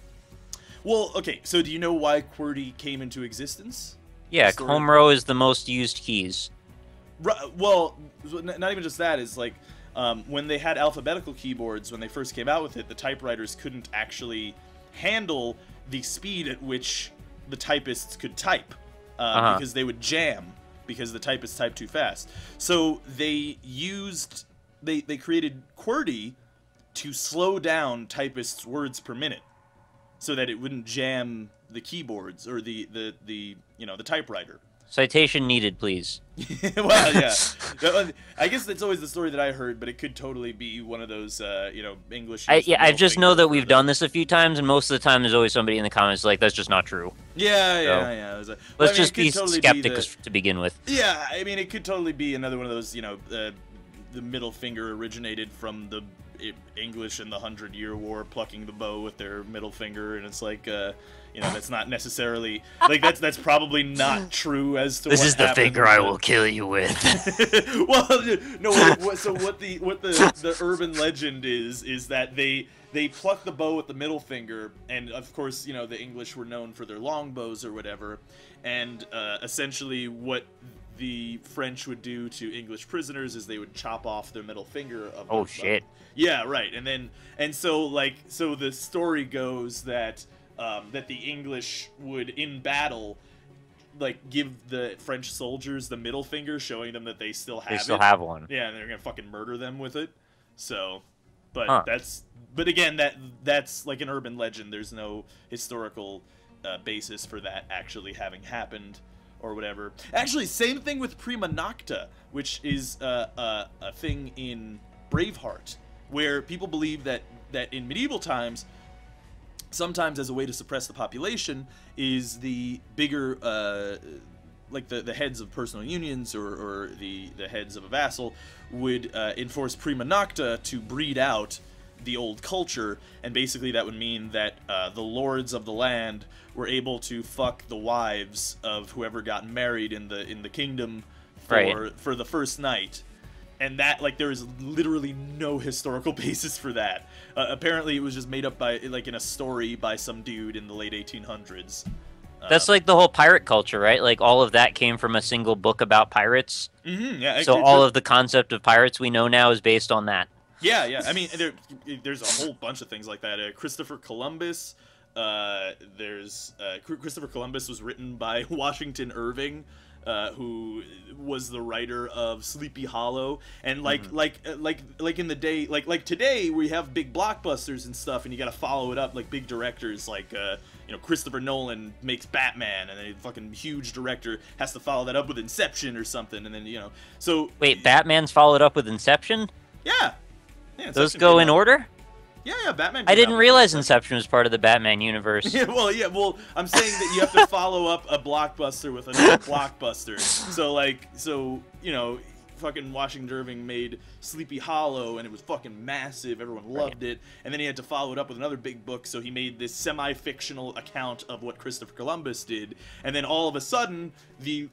Well, okay, so do you know why QWERTY came into existence? Yeah, home row is the most used keys. Well, not even just that, is like, when they had alphabetical keyboards, when they first came out with it, the typewriters couldn't actually handle the speed at which the typists could type, because they would jam, because the typists typed too fast. So they created QWERTY to slow down typists' words per minute, so that it wouldn't jam the keyboards or the typewriter. Citation needed, please. Well, yeah. I guess that's always the story that I heard, but it could totally be one of those, English. I just know that we've done this a few times, and most of the time there's always somebody in the comments like, that's just not true. Yeah. Let's just be skeptics to begin with. Yeah, I mean, it could totally be another one of those, the middle finger originated from the English in the 100-Year War, plucking the bow with their middle finger, and it's like, that's not necessarily like that's probably not true as to. This what is the finger I will kill you with. Well, no. So what the urban legend is that they pluck the bow with the middle finger, and of course, the English were known for their long bows or whatever, and essentially what the French would do to English prisoners is they would chop off their middle finger. Oh shit. Yeah, right. So the story goes that that the English would, in battle, like, give the French soldiers the middle finger, showing them that they still have it. They still have one. Yeah, and they're gonna fucking murder them with it. So, but but again, that's like an urban legend. There's no historical basis for that actually having happened or whatever. Actually, same thing with prima nocta, which is a thing in Braveheart, where people believe that in medieval times, sometimes as a way to suppress the population, is the bigger, like the heads of personal unions or the heads of a vassal would enforce prima nocta to breed out the old culture, and basically that would mean that the lords of the land were able to fuck the wives of whoever got married in the kingdom for the first night. And that, like, there is literally no historical basis for that. Apparently, it was just made up by, like, in a story by some dude in the late 1800s. That's like the whole pirate culture, right? Like, all of that came from a single book about pirates. Yeah. So all of the concept of pirates we know now is based on that. Yeah. I mean, there's a whole bunch of things like that. Christopher Columbus. Christopher Columbus was written by Washington Irving, who was the writer of Sleepy Hollow, and like in the day, like today we have big blockbusters and stuff, and you gotta follow it up, like big directors like Christopher Nolan makes Batman, and then a fucking huge director has to follow that up with Inception or something, and then so wait, Batman's followed up with Inception? Yeah, those go in order? Yeah, Batman. I didn't realize Inception was part of the Batman universe. Well, I'm saying that you have to follow up a blockbuster with another blockbuster. So fucking Washington Irving made Sleepy Hollow, and it was fucking massive. Everyone loved it. And then he had to follow it up with another big book, so he made this semi-fictional account of what Christopher Columbus did. And then all of a sudden, the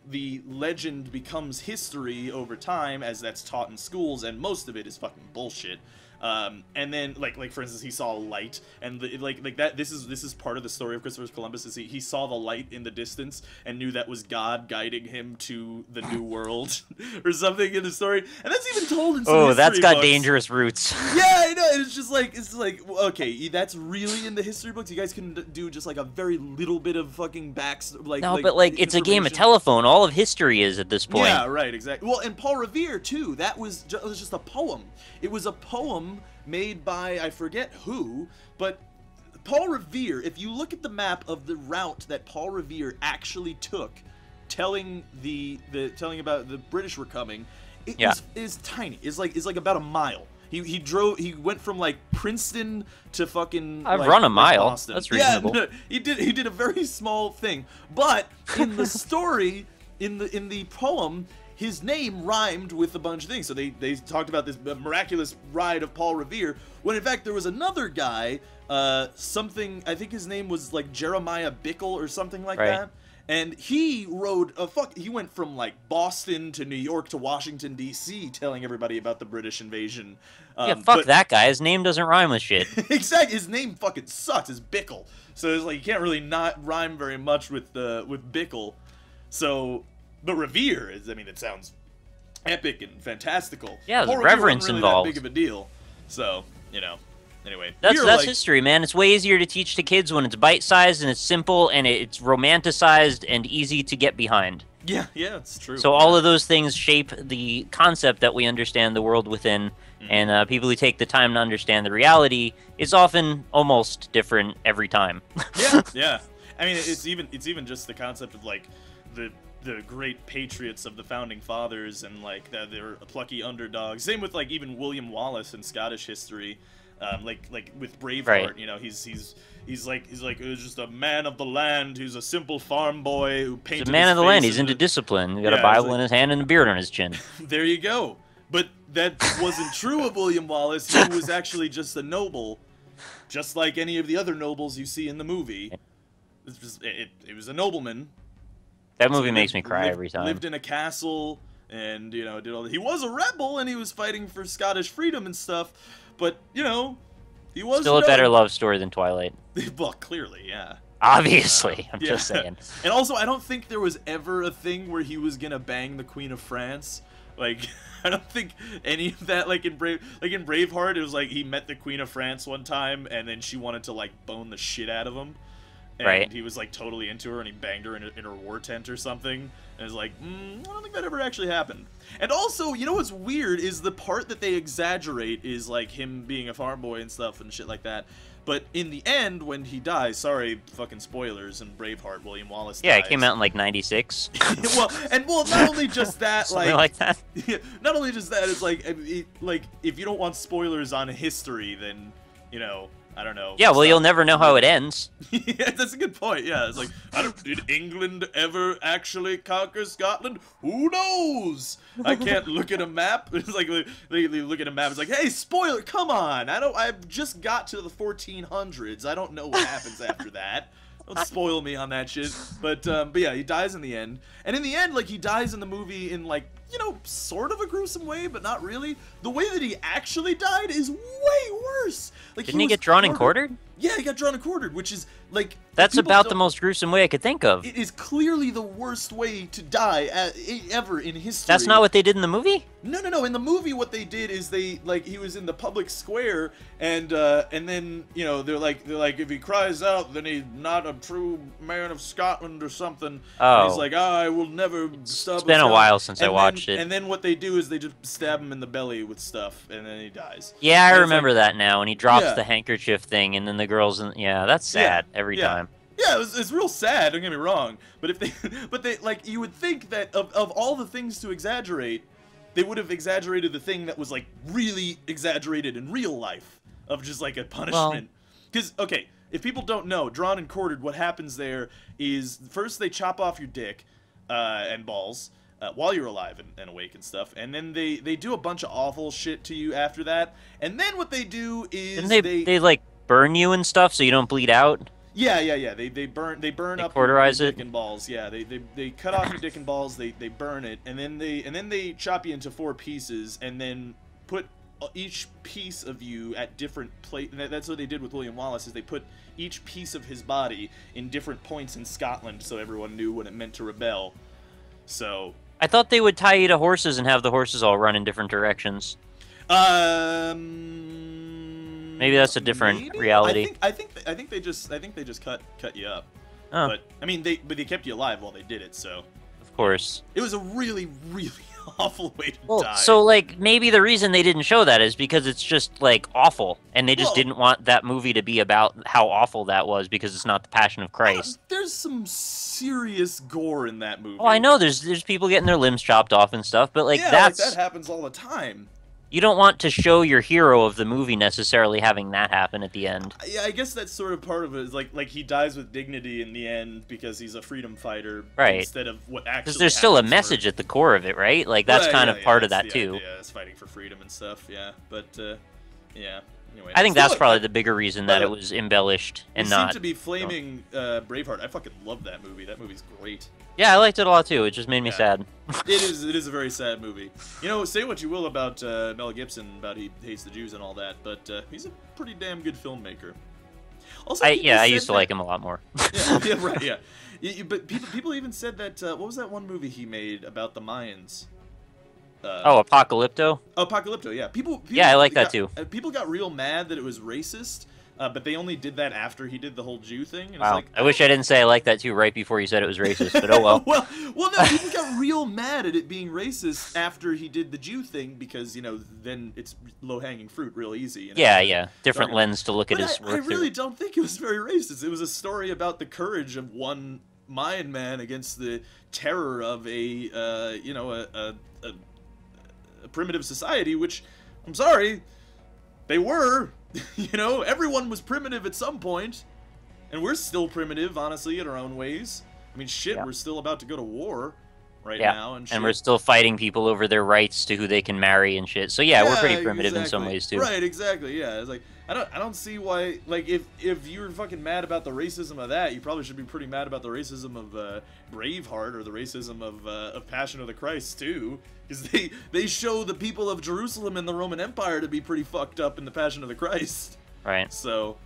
legend becomes history over time, as that's taught in schools, and most of it is fucking bullshit. And then, like for instance, he saw light, and that. This is part of the story of Christopher Columbus. Is he saw the light in the distance and knew that was God guiding him to the New World, or something in the story. And that's even told in some history that's got books. dangerous roots. Yeah, I know. It's like okay, that's really in the history books. You guys can do just like a very little bit of fucking but it's a game of telephone. All of history is at this point. Yeah, right, exactly. Well, and Paul Revere too. That was just a poem. It was a poem made by, I forget who, but Paul Revere, if you look at the map of the route that Paul Revere actually took, telling about the British were coming, is tiny. Is like about a mile. He went from like Princeton to fucking I've run a mile. Boston. That's reasonable. Yeah, no, he did a very small thing. But in the story, in the poem, his name rhymed with a bunch of things. So they talked about this miraculous ride of Paul Revere, when in fact there was another guy, I think his name was like Jeremiah Bickle or something like that. And he he went from like Boston to New York to Washington, D.C. telling everybody about the British invasion. Fuck that guy. His name doesn't rhyme with shit. Exactly. His name fucking sucks. It's Bickle. So it's like, you can't really not rhyme very much with Bickle. So... But Revere it sounds epic and fantastical. Yeah, there's reverence really involved. That big of a deal. So, anyway. That's history, man. It's way easier to teach to kids when it's bite-sized and it's simple and it's romanticized and easy to get behind. Yeah, it's true. So all of those things shape the concept that we understand the world within, and people who take the time to understand the reality is often almost different every time. Yeah. I mean, it's even just the concept of like the the great patriots of the founding fathers, and like they're plucky underdogs. Same with like even William Wallace in Scottish history, like with Braveheart. Right. You know, he's like just a man of the land who's a simple farm boy who painted. He's a man of the land. He's into into discipline. He got Yeah, a Bible like- in his hand and a beard on his chin. There you go. But that wasn't true of William Wallace. He was actually just a noble, just like any of the other nobles you see in the movie. It was a nobleman. That movie makes me cry every time. Lived in a castle, and you know, did all that. He was a rebel, and he was fighting for Scottish freedom and stuff. But you know, he was Still a better love story than Twilight. Well, clearly, yeah. Obviously, I'm Yeah. just saying. And also, I don't think there was ever a thing where he was gonna bang the Queen of France. Like, I don't think any of that, like in Braveheart, it was like he met the Queen of France one time, and then she wanted to like bone the shit out of him. And Right. he was like totally into her, and he banged her in her war tent or something. And it's like, I don't think that ever actually happened. And also, you know what's weird is the part that they exaggerate is like him being a farm boy and stuff and shit like that. But in the end, when he dies, sorry, fucking spoilers, in Braveheart, William Wallace Yeah, dies. it came out in like '96. well, not only just that, Something like that. not only just that, it's like if you don't want spoilers on history, then you know, I don't know. Yeah, well, stop. you'll never know how it ends. Yeah, that's a good point. Yeah, it's like, did England ever actually conquer Scotland? Who knows? I can't look at a map. It's like they look at a map. It's like, hey, spoiler! Come on! I've just got to the 1400s. I don't know what happens after that. Don't spoil me on that shit. But yeah, he dies in the end. And in the end, like, he dies in the movie in, like, you know, sort of a gruesome way, but not really. The way that he actually died is way worse. Like, Didn't he was get drawn and quartered. quartered? Yeah, he got drawn and quartered, which is, like... That's people about the don't- most gruesome way I could think of. It is clearly the worst way to die ever in history. That's not what they did in the movie? No. In the movie, what they did is they, like, he was in the public square, and then, you know, they're like, if he cries out, then he's not a true man of Scotland or something. Oh. And he's like, I will never stop. It's been a while since I watched it. And then what they do is they just stab him in the belly with stuff, and then he dies. Yeah, I And it's remember like- that now. And he drops Yeah. the handkerchief thing, and then the girls... Yeah, that's sad every time. Yeah, it's real sad. Don't get me wrong. But if they, like, you would think that of all the things to exaggerate, they would have exaggerated the thing that was like really exaggerated in real life, of just like a punishment. Because okay, if people don't know, drawn and quartered, what happens there is first they chop off your dick and balls while you're alive and awake and stuff, and then they do a bunch of awful shit to you after that. And then what they do is Didn't they like burn you and stuff so you don't bleed out? Yeah. They burn up cauterize your it? dick and balls. Yeah, they cut off your dick and balls. They burn it, and then they chop you into 4 pieces, and then put each piece of you at different That's what they did with William Wallace. Is they put each piece of his body in different points in Scotland, so everyone knew what it meant to rebel. So I thought they would tie you to horses and have the horses all run in different directions. Maybe that's a different reality. I think they just cut you up. Oh, But I mean, they kept you alive while they did it, so of course. it was a really, really awful way to Well, die. so like maybe the reason they didn't show that is because it's just like awful, and they just Well- didn't want that movie to be about how awful that was because it's not the Passion of Christ. There's some serious gore in that movie. Oh, I know there's people getting their limbs chopped off and stuff, but like Yeah, that's like that happens all the time. you don't want to show your hero of the movie necessarily having that happen at the end. Yeah, I guess that's sort of part of it. Is like he dies with dignity in the end because he's a freedom fighter, Right. Instead of what actually. Because there's still a happens where- message at the core of it, right? Like that's Right, kind yeah, of part yeah, of that that's too. the idea, it's fighting for freedom and stuff. Yeah, but yeah. Anyway, I think Still, that's probably the bigger reason that but, it was embellished and we not. seem to be flaming Braveheart. I fucking love that movie. That movie's great. Yeah, I liked it a lot too. It just made me Yeah. sad. It is a very sad movie. You know, say what you will about Mel Gibson, about he hates the Jews and all that, but he's a pretty damn good filmmaker. Also, I people said used to that- like him a lot more. Yeah, right, yeah. But people even said that, what was that one movie he made about the Mayans? Oh, Apocalypto? Apocalypto, yeah. People Yeah, I like that got- too. People got real mad that it was racist, but they only did that after he did the whole Jew thing. And Wow. it's like, I wish I didn't say I like that too right before you said it was racist, but oh well. well, no, people got real mad at it being racist after he did the Jew thing because, you know, then it's low-hanging fruit real easy. You know? Yeah. Different Dark- lens to look at But his I work really through. don't think it was very racist. It was a story about the courage of one Mayan man against the terror of a primitive society, which, I'm sorry, they were. Everyone was primitive at some point, and we're still primitive, honestly, in our own ways. I mean, shit, we're still about to go to war right now, and shit. And we're still fighting people over their rights to who they can marry and shit. So we're pretty primitive in some ways too. Right, exactly. Yeah, it's like I don't see why. Like, if you're fucking mad about the racism of that, you probably should be pretty mad about the racism of Braveheart or the racism of Passion of the Christ too, because they show the people of Jerusalem and the Roman Empire to be pretty fucked up in the Passion of the Christ. Right. So,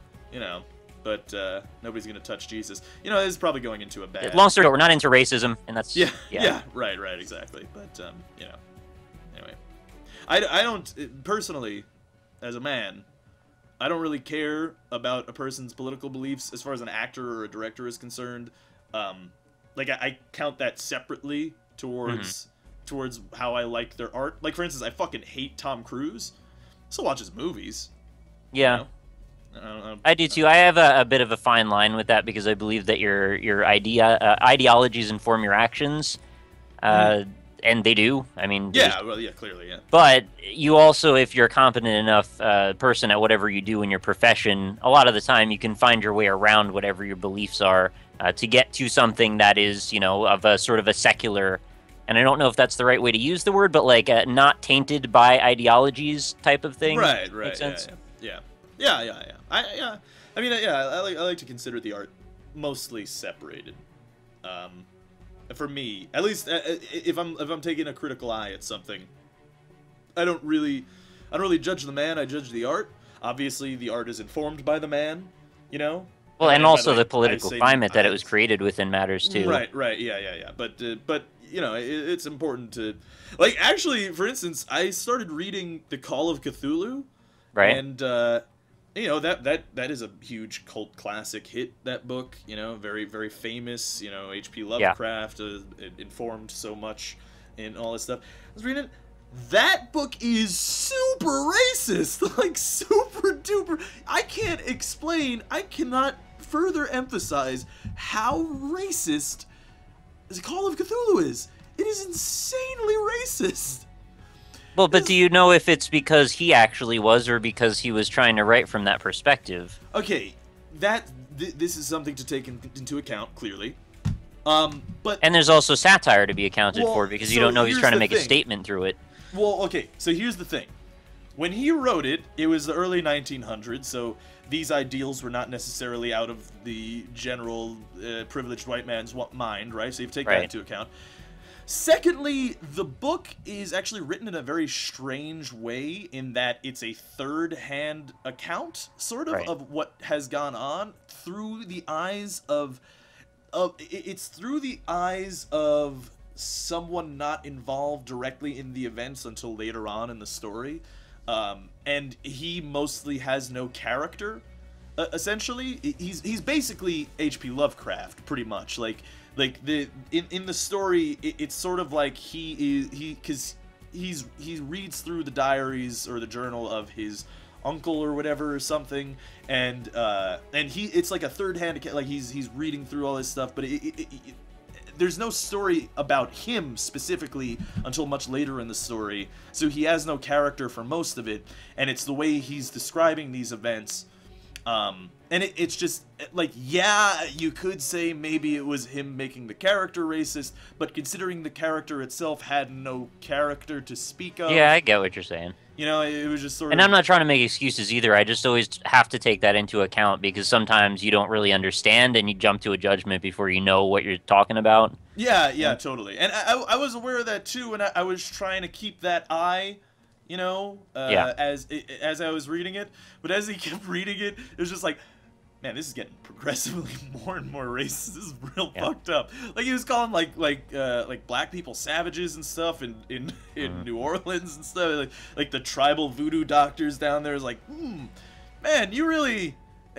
but nobody's gonna touch Jesus. It's probably going into a bad. Long story short, we're not into racism, and that's right, exactly. But anyway, I don't personally, as a man, I don't really care about a person's political beliefs as far as an actor or a director is concerned. Like I count that separately towards how I like their art. Like, for instance, I fucking hate Tom Cruise. Still watch his movies. Yeah. I do too. I have a bit of a fine line with that because I believe that your ideologies inform your actions, and they do. I mean, clearly, yeah. But you also, if you're a competent enough person at whatever you do in your profession, a lot of the time you can find your way around whatever your beliefs are to get to something that is, of a sort of a secular. And I don't know if that's the right way to use the word, but like not tainted by ideologies type of thing. Right. Makes sense? Yeah. I like to consider the art mostly separated. For me, at least, if I'm taking a critical eye at something, I don't really judge the man. I judge the art. Obviously, the art is informed by the man. Well, and also the political climate that it was created within matters too. Right. Yeah. But it's important to, like, actually, for instance, I started reading The Call of Cthulhu. Right. And that is a huge cult classic hit, that book, very, very famous, H.P. Lovecraft informed so much and all this stuff. I was reading it. That book is super racist, like super duper. I cannot further emphasize how racist The Call of Cthulhu is. It is insanely racist. Well, but do you know if it's because he actually was or because he was trying to write from that perspective? Okay, this is something to take into account, clearly. And there's also satire to be accounted for because you don't know if he's trying to make a statement through it. Well, okay, so here's the thing. When he wrote it, it was the early 1900s, so these ideals were not necessarily out of the general privileged white man's mind, right? So you have to take that into account. Secondly, the book is actually written in a very strange way in that it's a third-hand account, sort of what has gone on through the eyes of it's through the eyes of someone not involved directly in the events until later on in the story, and he mostly has no character. Essentially, he's basically H.P. Lovecraft, pretty much. Like in the story, it's sort of like he reads through the diaries or the journal of his uncle or whatever or something, and it's like a third hand, like he's reading through all this stuff, but there's no story about him specifically until much later in the story, so he has no character for most of it, and it's the way he's describing these events. And it's just, like, yeah, you could say maybe it was him making the character racist, but considering the character itself had no character to speak of... Yeah, I get what you're saying. It was just sort of... And I'm not trying to make excuses either, I just always have to take that into account, because sometimes you don't really understand, and you jump to a judgment before you know what you're talking about. Yeah, totally. And I was aware of that, too, and I was trying to keep that eye... as I was reading it, but as he kept reading it, it was just like, man, this is getting progressively more and more racist. This is real fucked up. Like, he was calling like black people savages and stuff in New Orleans and stuff. Like the tribal voodoo doctors down there is like, man, you really.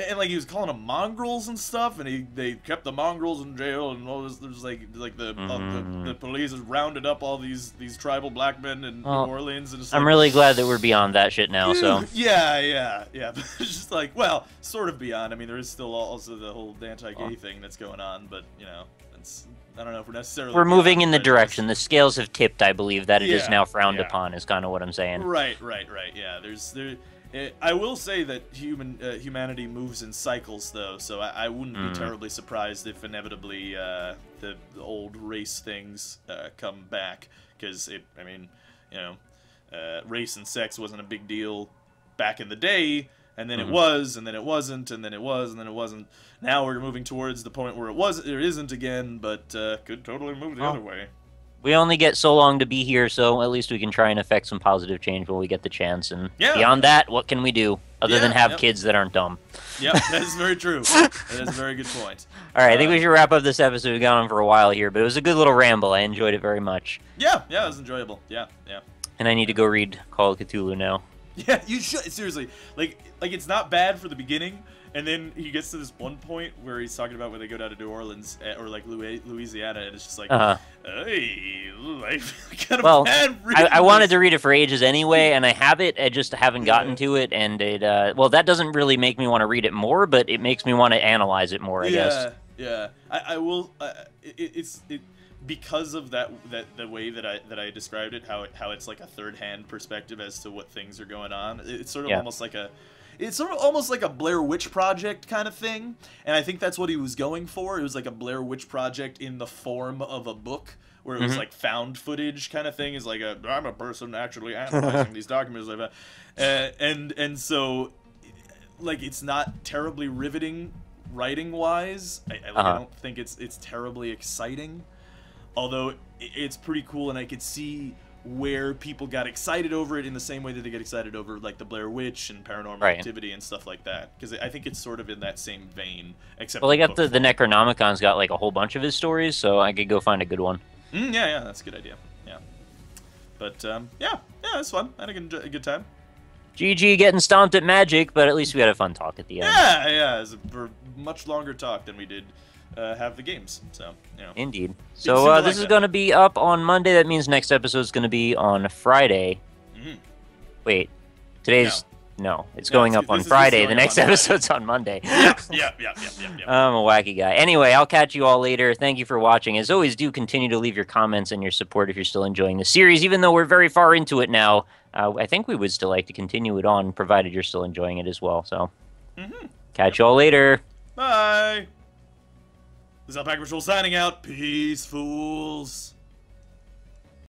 And like he was calling them mongrels and stuff, and they kept the mongrels in jail and all this. There's like the police has rounded up all these tribal black men in New Orleans and stuff. I'm really glad that we're beyond that shit now. So yeah. But it's just like, well, sort of beyond. I mean, there is still also the whole anti-gay thing that's going on, but I don't know if we're necessarily. We're moving in the prejudice. direction. The scales have tipped, I believe, that it is Yeah, now frowned yeah. upon. Is kind of what I'm saying. Right. Yeah, I will say that humanity moves in cycles, though, so I wouldn't be terribly surprised if inevitably the old race things come back, because race and sex wasn't a big deal back in the day, and then it was, and then it wasn't, and then it was, and then it wasn't. Now we're moving towards the point where it isn't again, but could totally move the other way. We only get so long to be here, so at least we can try and affect some positive change when we get the chance. And beyond that, what can we do other than have kids that aren't dumb? Yep, that is very true. That is a very good point. All right, I think we should wrap up this episode. We've gone on for a while here, but it was a good little ramble. I enjoyed it very much. Yeah, it was enjoyable. Yeah. And I need to go read Call of Cthulhu now. Yeah, you should. Seriously. Like it's not bad for the beginning, and then he gets to this one point where he's talking about when they go down to New Orleans, or like Louisiana, and it's just like, hey, like, kind of bad. I wanted to read it for ages anyway, and I have it. I just haven't gotten to it, and it, that doesn't really make me want to read it more, but it makes me want to analyze it more, I guess. Yeah. I will, because of the way that I described it, how it's like a third-hand perspective as to what things are going on. It's sort of almost like a Blair Witch Project kind of thing, and I think that's what he was going for. It was like a Blair Witch Project in the form of a book, where it was like found footage kind of thing. Is like I'm a person actually analyzing these documents like that, and so like it's not terribly riveting writing wise. I don't think it's terribly exciting. Although it's pretty cool, and I could see where people got excited over it in the same way that they get excited over like the Blair Witch and Paranormal Activity and stuff like that, because I think it's sort of in that same vein. Except they got the Necronomicon's got like a whole bunch of his stories, so I could go find a good one. Yeah, that's a good idea. Yeah, but yeah, it's fun. I had a good time. GG getting stomped at Magic, but at least we had a fun talk at the end. Yeah, it's a much longer talk than we did have the games, so Indeed. So this is going to be up on Monday. That means next episode is going to be on Friday. Wait, today's it's going up on Friday. The next episode's on Monday. Yeah. I'm a wacky guy. Anyway, I'll catch you all later. Thank you for watching. As always, do continue to leave your comments and your support if you're still enjoying the series, even though we're very far into it now. I think we would still like to continue it on, provided you're still enjoying it as well. So, catch you all later. Bye. This is Alpaca Patrol signing out. Peace, fools.